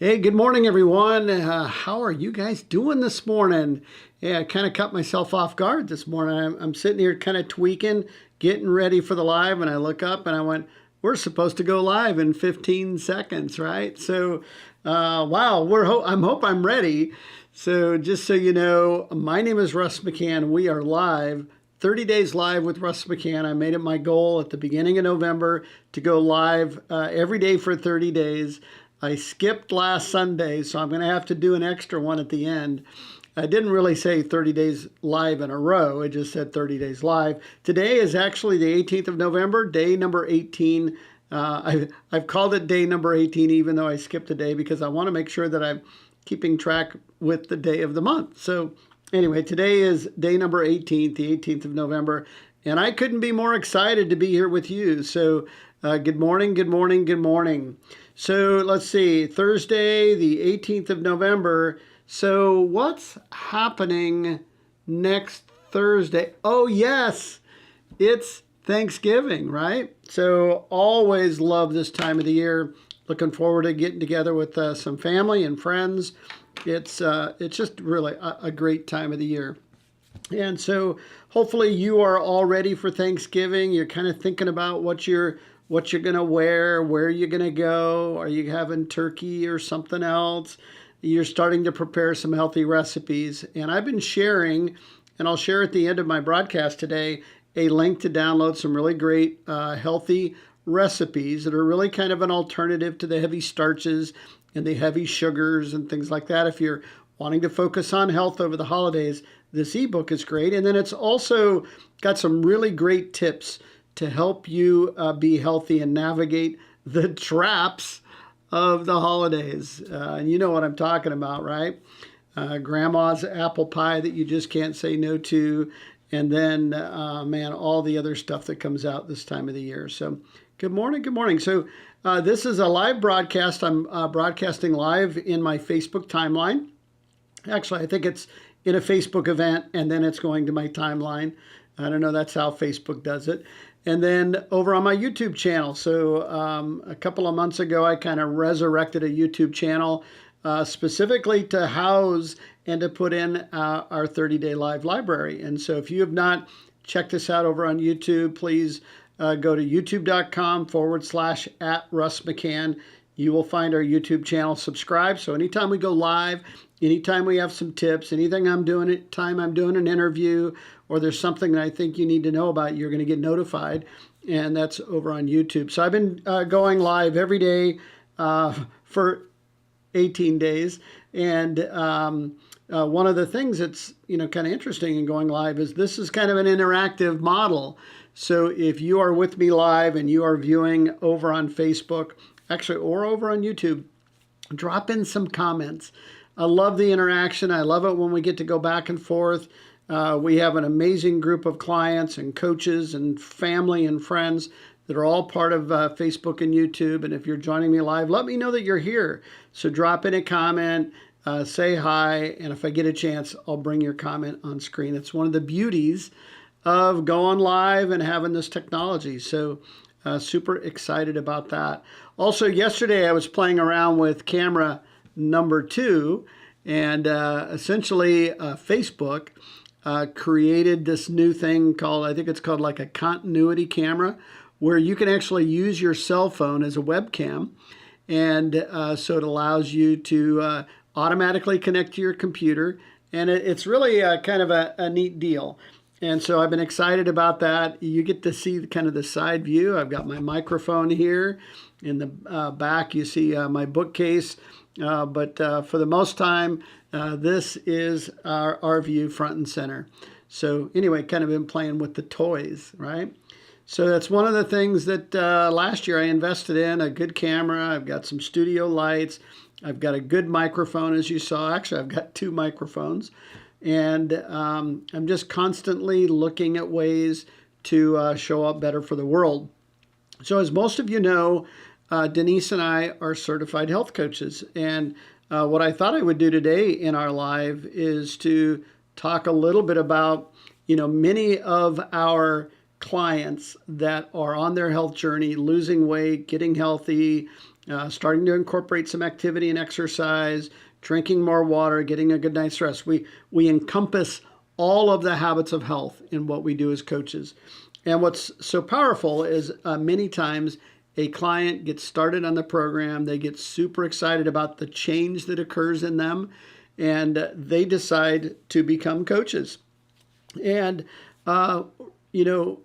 Hey, good morning, everyone. How are you guys doing this morning? Yeah, I kind of caught myself off guard this morning. I'm sitting here kind of tweaking, getting ready for the live, and I look up and I went, we're supposed to go live in 15 seconds, right? So, wow, I'm ready. So, just so you know, my name is Russ McCann. We are live. 30 days live with Russ McCann. I made it my goal at the beginning of November to go live every day for 30 days. I skipped last Sunday, so I'm going to have to do an extra one at the end. I didn't really say 30 days live in a row. I just said 30 days live. Today is actually the 18th of November, day number 18. I've called it day number 18, even though I skipped a day, because I want to make sure that I'm keeping track with the day of the month. So anyway, today is day number 18, the 18th of November, and I couldn't be more excited to be here with you. So good morning, good morning, good morning. So let's see, Thursday, the 18th of November. So what's happening next Thursday? Oh, yes, it's Thanksgiving, right? So always love this time of the year. Looking forward to getting together with some family and friends. It's just really a great time of the year. And so hopefully you are all ready for Thanksgiving. You're kind of thinking about what you're going to wear, where you're going to go. Are you having turkey or something else? You're starting to prepare some healthy recipes. And I've been sharing, and I'll share at the end of my broadcast today, a link to download some really great healthy recipes that are really kind of an alternative to the heavy starches and the heavy sugars and things like that. If you're wanting to focus on health over the holidays, this ebook is great. And then it's also got some really great tips to help you be healthy and navigate the traps of the holidays. And you know what I'm talking about, right? Grandma's apple pie that you just can't say no to. And then, man, all the other stuff that comes out this time of the year. So good morning, good morning. So this is a live broadcast. I'm broadcasting live in my Facebook timeline. Actually, I think it's in a Facebook event, and then it's going to my timeline. I don't know, that's how Facebook does it. And then over on my YouTube channel. So a couple of months ago, I kind of resurrected a YouTube channel specifically to house and to put in our 30-day live library. And so if you have not checked this out over on YouTube, please go to youtube.com/@RussMcCann. You will find our YouTube channel. Subscribe. So anytime we go live, anytime we have some tips, anything I'm doing an interview, or there's something that I think you need to know about, you're going to get notified. And that's over on YouTube. So I've been going live every day for 18 days. And one of the things that's kind of interesting in going live is this is kind of an interactive model. So if you are with me live and you are viewing over on Facebook, actually, or over on YouTube, drop in some comments. I love the interaction. I love it when we get to go back and forth. We have an amazing group of clients and coaches and family and friends that are all part of Facebook and YouTube. And if you're joining me live, let me know that you're here. So drop in a comment, say hi, and if I get a chance, I'll bring your comment on screen. It's one of the beauties of going live and having this technology. So super excited about that. Also, yesterday I was playing around with camera number 2, and essentially Facebook created this new thing called, I think it's called like a continuity camera, where you can actually use your cell phone as a webcam. And so it allows you to automatically connect to your computer. And it's really kind of a neat deal. And so I've been excited about that. You get to see kind of the side view. I've got my microphone here. In the back, you see my bookcase. But for the most time, this is our view front and center. So anyway, kind of been playing with the toys, right? So that's one of the things that last year I invested in, a good camera. I've got some studio lights. I've got a good microphone, as you saw. Actually, I've got 2 microphones. And I'm just constantly looking at ways to show up better for the world. So as most of you know, Denise and I are certified health coaches. And what I thought I would do today in our live is to talk a little bit about, many of our clients that are on their health journey, losing weight, getting healthy, starting to incorporate some activity and exercise, drinking more water, getting a good night's rest. We encompass all of the habits of health in what we do as coaches. And what's so powerful is many times a client gets started on the program, they get super excited about the change that occurs in them, and they decide to become coaches. And, I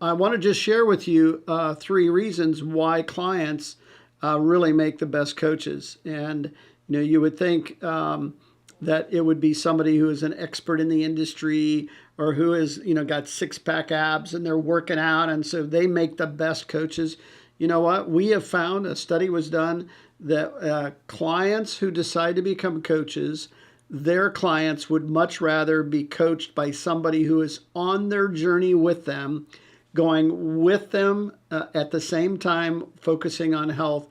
want to just share with you 3 reasons why clients really make the best coaches. And, you would think that it would be somebody who is an expert in the industry or who has, got 6-pack abs and they're working out. And so they make the best coaches. You know what? We have found, a study was done, that clients who decide to become coaches, their clients would much rather be coached by somebody who is on their journey with them, going with them at the same time, focusing on health,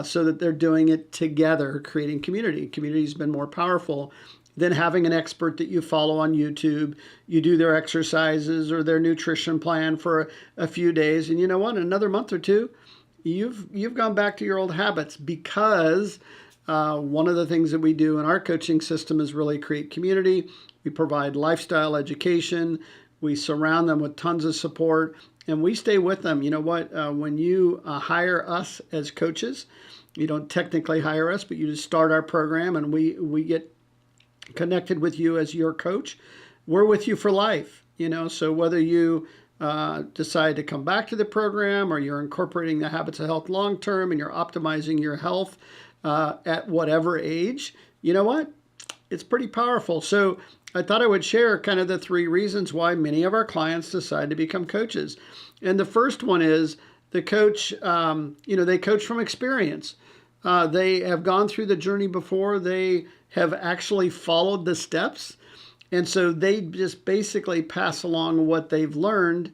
so that they're doing it together, creating community. Community has been more powerful than having an expert that you follow on YouTube. You do their exercises or their nutrition plan for a few days, and you know what? In another month or two, you've gone back to your old habits, because one of the things that we do in our coaching system is really create community. We provide lifestyle education. We surround them with tons of support, and we stay with them. You know what? When you hire us as coaches, you don't technically hire us, but you just start our program, and we get connected with you as your coach. We're with you for life. So whether you decide to come back to the program or you're incorporating the habits of health long term and you're optimizing your health at whatever age, you know what? It's pretty powerful. So I thought I would share kind of the 3 reasons why many of our clients decide to become coaches. And the first one is the coach, they coach from experience. They have gone through the journey before. They have actually followed the steps. And so they just basically pass along what they've learned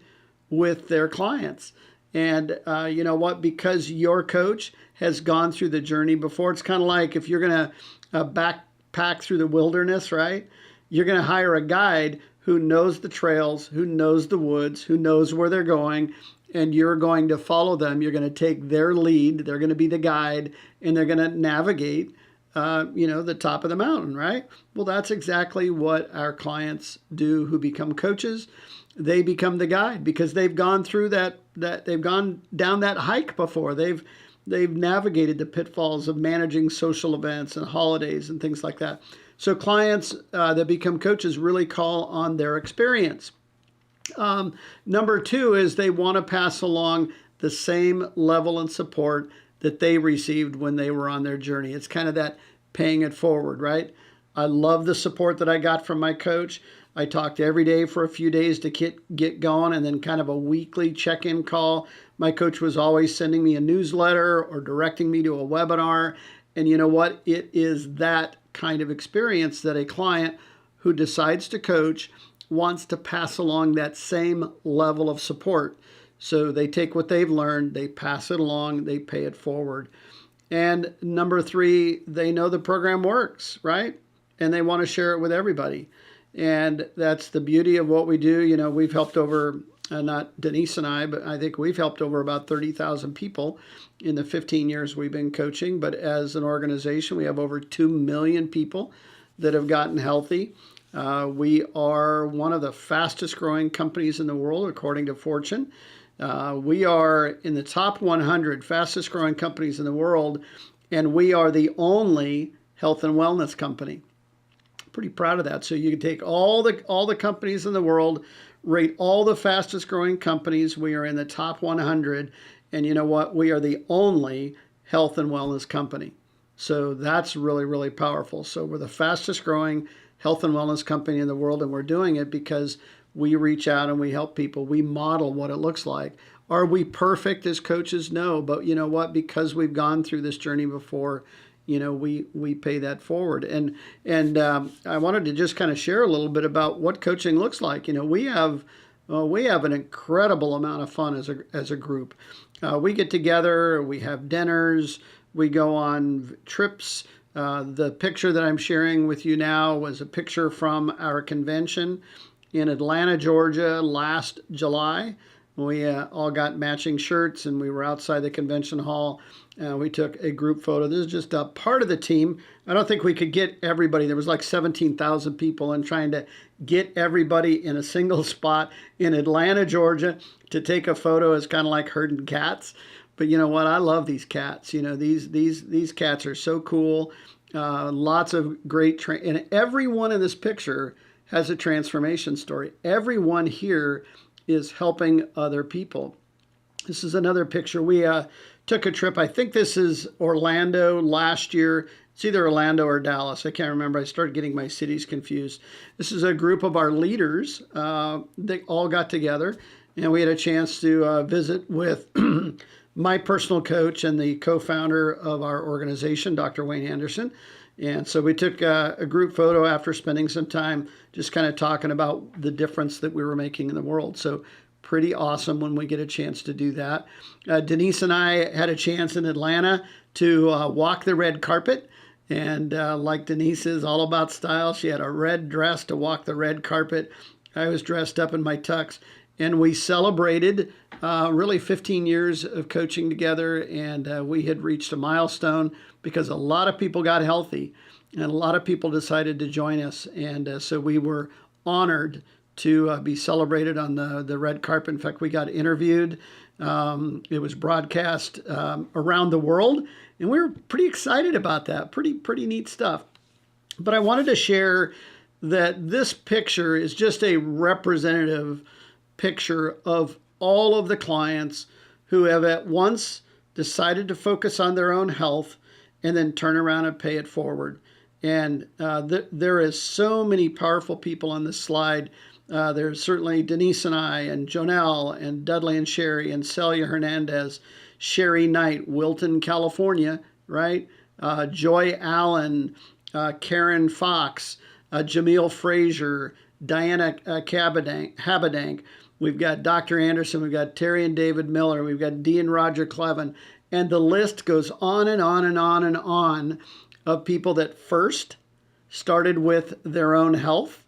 with their clients. And you know what? Because your coach has gone through the journey before, it's kind of like if you're going to backpack through the wilderness, right? You're going to hire a guide who knows the trails, who knows the woods, who knows where they're going, and you're going to follow them. You're going to take their lead. They're going to be the guide, and they're going to navigate the top of the mountain, right? Well, that's exactly what our clients do who become coaches. They become the guide because they've gone through that they've gone down that hike before. They've navigated the pitfalls of managing social events and holidays and things like that. So clients that become coaches really call on their experience. Number 2 is they want to pass along the same level and support that they received when they were on their journey. It's kind of that paying it forward, right? I love the support that I got from my coach. I talked every day for a few days to get going, and then kind of a weekly check-in call. My coach was always sending me a newsletter or directing me to a webinar. And you know what? It is that kind of experience that a client who decides to coach wants to pass along that same level of support. So they take what they've learned, they pass it along, they pay it forward. And number 3, they know the program works, right? And they want to share it with everybody. And that's the beauty of what we do. We've helped over, not Denise and I, but I think we've helped over about 30,000 people in the 15 years we've been coaching. But as an organization, we have over 2 million people that have gotten healthy. We are one of the fastest growing companies in the world, according to Fortune. We are in the top 100 fastest growing companies in the world, and we are the only health and wellness company. Pretty proud of that. So you can take all the companies in the world, rate all the fastest growing companies. We are in the top 100, and you know what? We are the only health and wellness company. So that's really, really powerful. So we're the fastest growing health and wellness company in the world, and we're doing it because we reach out and we help people. We model what it looks like. Are we perfect as coaches? No, but you know what? Because we've gone through this journey before, we pay that forward. And I wanted to just kind of share a little bit about what coaching looks like. We have an incredible amount of fun as a group. We get together, we have dinners, we go on trips. The picture that I'm sharing with you now was a picture from our convention in Atlanta, Georgia last July. We all got matching shirts, and we were outside the convention hall. We took a group photo. This is just a part of the team. I don't think we could get everybody. There was like 17,000 people, and trying to get everybody in a single spot in Atlanta, Georgia, to take a photo is kind of like herding cats. But you know what? I love these cats. You know, these cats are so cool. Lots of great and everyone in this picture has a transformation story. Everyone here is helping other people. This is another picture. We took a trip. I think this is Orlando last year. It's either Orlando or Dallas. I can't remember. I started getting my cities confused. This is a group of our leaders. They all got together, and we had a chance to visit with my personal coach and the co-founder of our organization, Dr. Wayne Anderson. And so we took a group photo after spending some time just kind of talking about the difference that we were making in the world. So pretty awesome when we get a chance to do that. Denise and I had a chance in Atlanta to walk the red carpet. And like Denise is all about style, she had a red dress to walk the red carpet. I was dressed up in my tux. And we celebrated really 15 years of coaching together, and we had reached a milestone because a lot of people got healthy, and a lot of people decided to join us. And so we were honored to be celebrated on the red carpet. In fact, we got interviewed. It was broadcast around the world, and we were pretty excited about that. Pretty neat stuff. But I wanted to share that this picture is just a representative picture of all of the clients who have at once decided to focus on their own health and then turn around and pay it forward. And there is so many powerful people on this slide. There's certainly Denise and I, and Jonelle, and Dudley and Sherry, and Celia Hernandez, Sherry Knight, Wilton, California, right? Joy Allen, Karen Fox, Jameel Frazier, Diana Habedank. We've got Dr. Anderson, we've got Terry and David Miller, we've got Dee and Roger Clevin, and the list goes on and on and on and on of people that first started with their own health,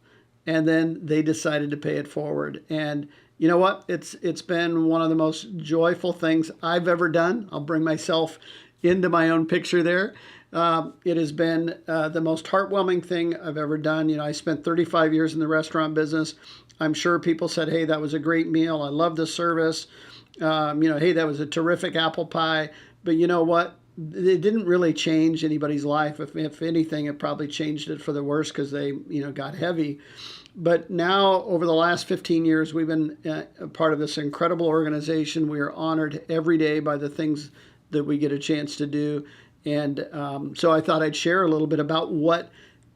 and then they decided to pay it forward. And you know what? It's been one of the most joyful things I've ever done. I'll bring myself into my own picture there. It has been the most heartwarming thing I've ever done. You know, I spent 35 years in the restaurant business. I'm sure people said, hey, that was a great meal. I love the service. Hey, that was a terrific apple pie. But you know what? It didn't really change anybody's life. If anything, it probably changed it for the worse because they, got heavy. But now, over the last 15 years, we've been a part of this incredible organization. We are honored every day by the things that we get a chance to do. And so I thought I'd share a little bit about what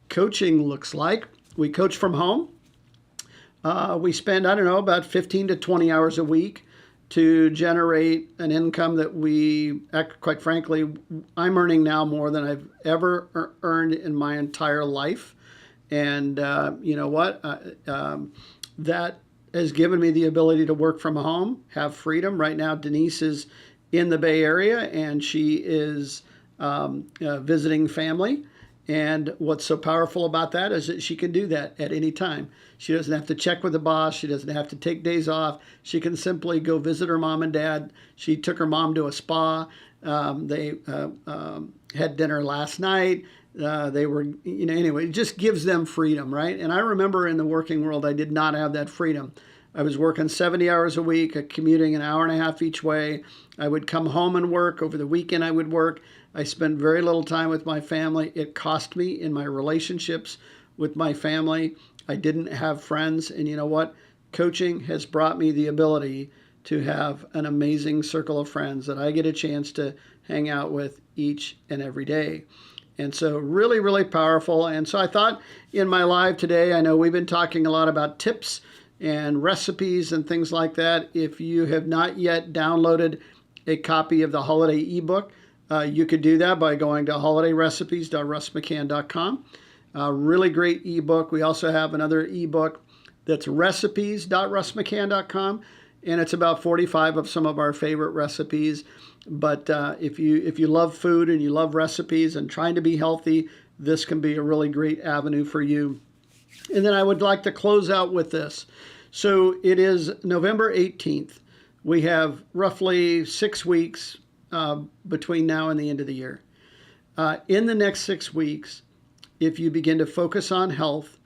coaching looks like. We coach from home. We spend, about 15 to 20 hours a week to generate an income that quite frankly, I'm earning now more than I've ever earned in my entire life. And you know what? That has given me the ability to work from home, have freedom. Right now, Denise is in the Bay Area, and she is visiting family. And what's so powerful about that is that she can do that at any time. She doesn't have to check with the boss. She doesn't have to take days off. She can simply go visit her mom and dad. She took her mom to a spa. They had dinner last night. They were, anyway, it just gives them freedom, right? And I remember in the working world, I did not have that freedom. I was working 70 hours a week, commuting an hour and a half each way. I would come home and work. Over the weekend, I would work. I spent very little time with my family. It cost me in my relationships with my family. I didn't have friends. And you know what? Coaching has brought me the ability to have an amazing circle of friends that I get a chance to hang out with each and every day. And so really, really powerful. And so I thought in my live today, I know we've been talking a lot about tips and recipes and things like that. If you have not yet downloaded a copy of the holiday ebook, you could do that by going to holidayrecipes.russmccann.com. Really great ebook. We also have another ebook that's recipes.russmccann.com, and it's about 45 of some of our favorite recipes. But if you love food and you love recipes and trying to be healthy, this can be a really great avenue for you. And then I would like to close out with this. So it is November 18th. We have roughly 6 weeks between now and the end of the year. In the next 6 weeks, if you begin to focus on health,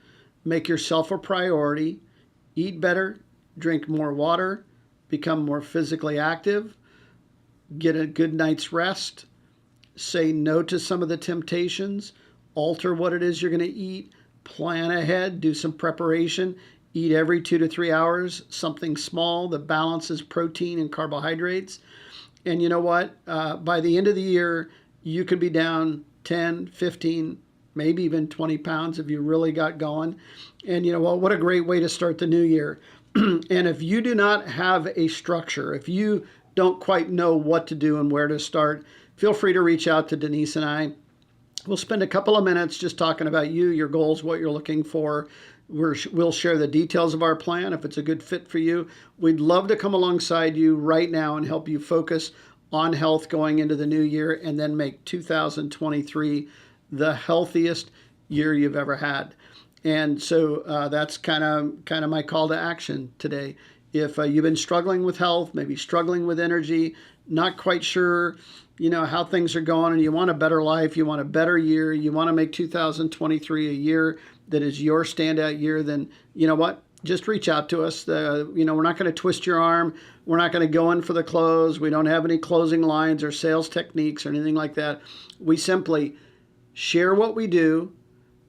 make yourself a priority, eat better, drink more water, become more physically active, get a good night's rest, say no to some of the temptations, alter what it is you're going to eat, plan ahead, do some preparation, eat every 2 to 3 hours, something small that balances protein and carbohydrates. And you know what? By the end of the year, you could be down 10, 15, maybe even 20 pounds if you really got going. And you know what a great way to start the new year. And if you do not have a structure, if you don't quite know what to do and where to start, feel free to reach out to Denise and I. We'll spend a couple of minutes just talking about you, your goals, what you're looking for. We'll share the details of our plan if it's a good fit for you. We'd love to come alongside you right now and help you focus on health going into the new year and then make 2023 the healthiest year you've ever had. And so that's kind of my call to action today. If you've been struggling with health, maybe struggling with energy, not quite sure, how things are going, and you want a better life, you want a better year, you want to make 2023 a year that is your standout year, then you know what? Just reach out to us. We're not going to twist your arm. We're not going to go in for the close. We don't have any closing lines or sales techniques or anything like that. We simply share what we do,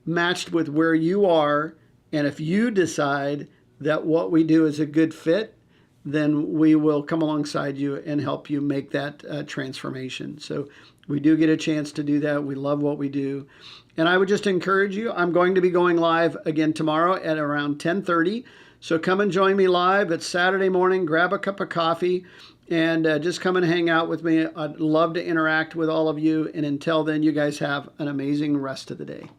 matched with where you are, and if you decide that what we do is a good fit, then we will come alongside you and help you make that transformation. So we do get a chance to do that. We love what we do. And I would just encourage you, I'm going to be going live again tomorrow at around 10:30. So come and join me live. It's Saturday morning. Grab a cup of coffee and just come and hang out with me. I'd love to interact with all of you. And until then, you guys have an amazing rest of the day.